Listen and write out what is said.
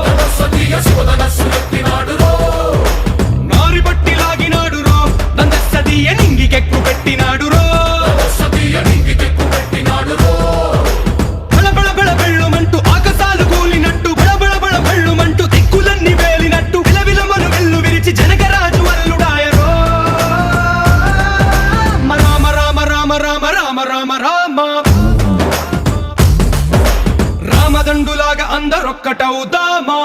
ధనస్వతీయ శివధనస్సు ఎత్తినాడురో నారి బట్టి లాగినాడురో దందస్సదీయ నింగికెక్కు పెట్టినాడురో బళబళ బళ బెళ్ళుమంటూ ఆకాశాలు కూలినట్టు బళబళ బళ బెళ్ళుమంటూ దిక్కులన్నీ వేలినట్టు విలవిలమను వెల్లు విరిచి జనకరాజు అల్లుడాయరో రామ రామ రామ రామ రామ రామ రామ రామదండులాగా అందరొక్కటవుదామా.